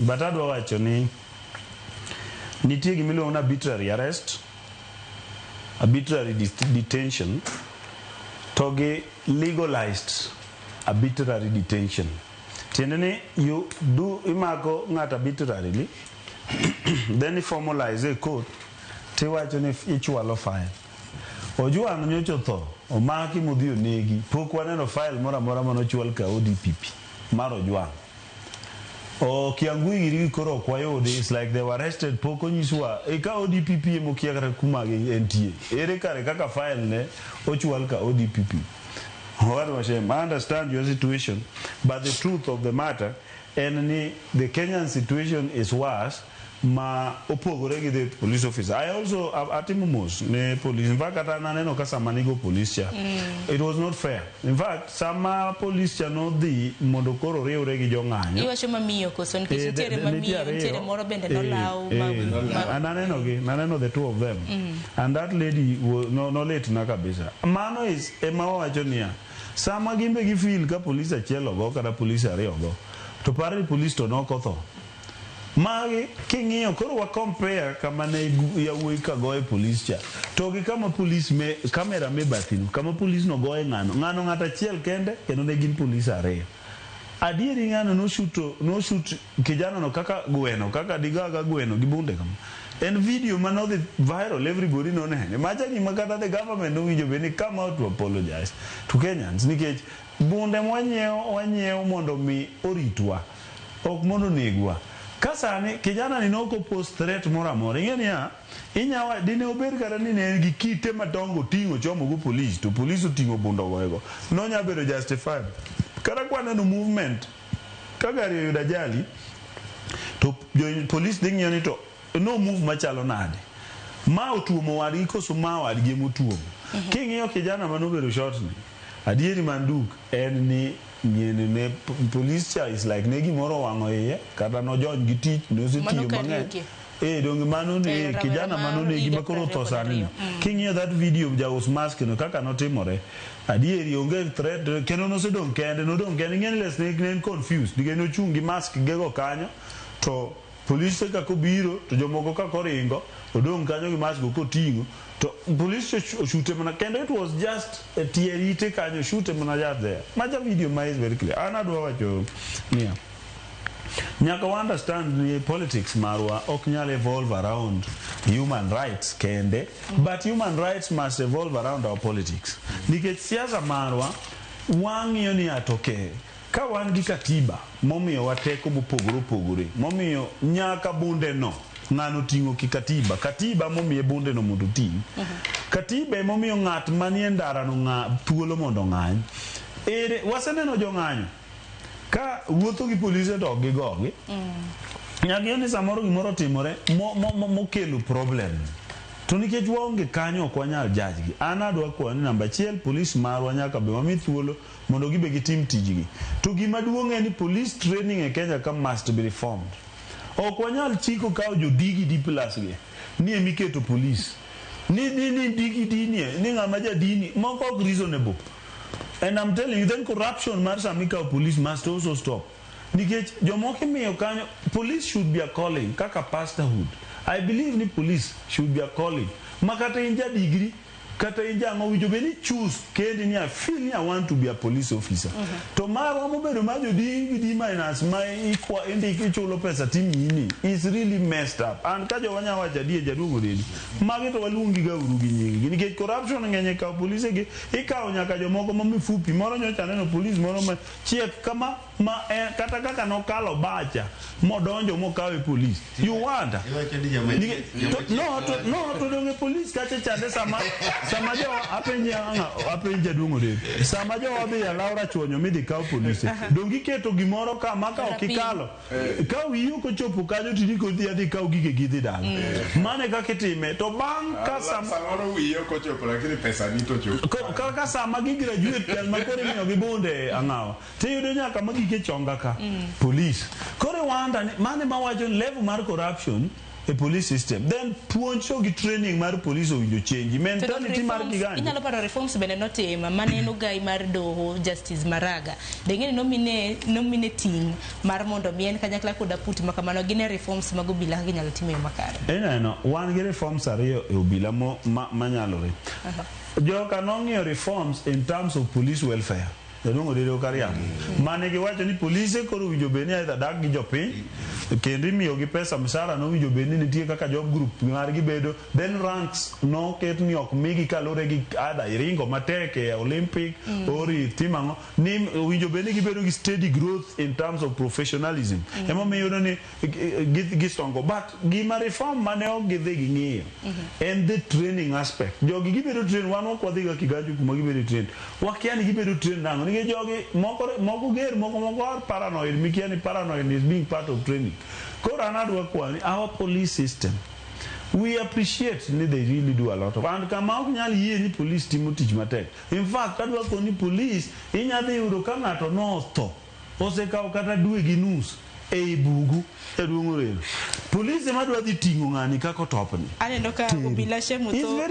but adwa wacho ni nitie gimiluongo na arbitrary arrest, arbitrary detention, to gi legalized arbitrary detention. Tiende ni you do imako ng'at arbitrarily then you formalize a court tiwacho ni ichwalo file. Ojuang' nyocha tho omaki modhi onegi, pok waneno file moro amora manochwal ka ODPP mar Ojuang'. Kiangui giri koro kwayode, it's like they were arrested, pok onyiswa ka ODPP emokia kata kuma gi entie, ere kare kaka file ne ochwal ka ODPP. What was shame? I understand your situation, but the truth of the matter, and the Kenyan situation is worse. Ma opogore gi the police officer. I also atimumos ne police. In fact, atananeno kasamanigo police cha. It was not fair. In fact, sama police cha no di mondo koro riure gi jong'anyo. Iwacho mamiyo koso nikech nitiere mamiyo, nitiere moro bende nolaw. Naneno the two of them. And that lady no late na kabisa. Mano is emawacho niya. Sama gimbe gi feel ka police achiel go kata police ariyo go. To pare police to nokotho. Magi king'iyo koro wa compare kama ne yawuoyi ka goye police cha to gi kama police me kamera me bathino kama police no goye ng'ano ng'at achiel kende kendo ne gin police ariyo. Adieri ng'ano no shoot kijana no kaka gweno, kaka digaga gweno gi bunde kama. And video manodhi viral, everybody no nene. Macha gima kata the government no winjo beni come out to apologize to Kenyans nikech bunde mwanyiewo mondo mi oritwa ok mondo negwa. Kasani kijana ni noko post threat mora mora. Ingeni ya inyawa dine ober kata ni ne gi kite madongo tingo chomo go police to police otingo bundo goego. No nya bedo justified. Kata kwana no movement kagari yuda jali to police dingi ni to no move machalo nade. Ma otuomo wadi koso ma wadi ge motuomo. Kingiyo kijana manobedo shot ni. Adieri manduk en ni ne police cha is like negi moro wango ye kata no jony gi tich no setiyo mang'eny donge mano ne kijana mano ne gima koro tosani king'iyo that video jaus mask no kaka notimore adieri onge threat kendo no se dong kende ng'eny les ne confused dige no chungi mask gego kanyo to police ka kobiro to jomoko ka koringo odong kanyo gi mask go kotingo to police shoot him and it was just a tierite kanyo shoot him just there. Maja video is very clear. Anadwa wacho niya. Nyaka we understand the politics marwa ok nyal evolve around human rights kende, but human rights must evolve around our politics. Nikech siasa marwa wang'iyo ni atoke ka wan gi katiba momiyo wateko mopogore momiyo nyaka bunde no ng'ano tingo ki katiba momiye bunde no mondo ting. Katiba momiyo ng'at manie ndara no thuolo mondo ng'any. Waseneno jong'anyo ka wuotho gi polise to gi gogi. Nyaka ni samoro gimoro timore mokelo problem. To nikech waonge kanyo ok wanyal judge. An adwa kwani namba 1 police marwa nyaka be mami thuolo mondo gibe gi tim tijgi. To gima duong' en ni police training e Kenya ka must be reformed. Ok wanyal chiko kao jo digi di plus ge ni emiketo police ni digi dini ni ng'ama ja dini moko ok reasonable. And I'm telling you then corruption mar samika police must also stop nikech jomoko miyo kanyo police should be a calling kaka pastorhood. I believe ni police should be a calling makata inja degree kata inja ng'owinjo be ni choose kendi ni I feel ni I want to be a police officer. To marwa mobedo majo di minus my equal indiki chulo pesa timini is really messed up. And kajo wanya wacha die jadugo dedi magi to walungi ga uru gi nyingi nikech corruption ng'enye ka police gi ikawo nyaka jomoko mamifupi moro nyocha neno police moro ma chiek kama kata kaka no kalo bacha modonjo mokawe police you wonder no to donge police kache chande sama jo apenja dungo de sama jo wabi ya Laura chonyo midi kaw police dongi keto gimoro kama ka okikalo ka wiyo ko chopo kanyo tini ko dhi kaw gige gidhi dal mane ka kitime to bang ka samoro wiyo ko chopo lakini pesa ni to chopo ka sama gi graduate tel makore miyo gi bonde ang'awa tiyudo nyaka magi ke chonga ka police kore wanda mane mawacho level mar corruption e police system, then puonjo gi training mar police owinjo change mentality mar gigani. Inyalo paro reforms bende notima maneno gai mar doho Justice Maraga dengeni nomine ting mar mondo mien kanyakla koda puti makamano gine reforms mag obila ginyalo timo makare. No, wan gi reforms ariyo e obila manyalore. Joka nong'iyo reforms in terms of police welfare. Jadongo dede okariam. Mane giwacho ni polise koro winjo beni aidha dak gi jopiny kendo imiyo gi pesa msara no winjo beni nitie kaka job group mar gibedo, then ranks no ket ni ok migi kalore gi ada iringo matek e Olympic ori timango ni winjo beni gibedo gi steady growth in terms of professionalism. Emo miyo ni gisongo, but gima reform mane ok gidhi ging'iyo and the training aspect. Jogi gibedo train wan ok wadhi ga Kiganjo kuma gibedo train. Wakiani gibedo train nango ni jogi moko ger moko are paranoid. Mikiani paranoid is being part of training. Our police system, we appreciate that they really do a lot of, and come out ni police timo tich matek. In fact, kadwa koni police inyadhi yudo ka ng'ato nosto osekawo kata dwe gi nus e bugu e duong'o relo. Police madwa dhi ting'o ng'ani kako topni. Aneno ka obila shemo to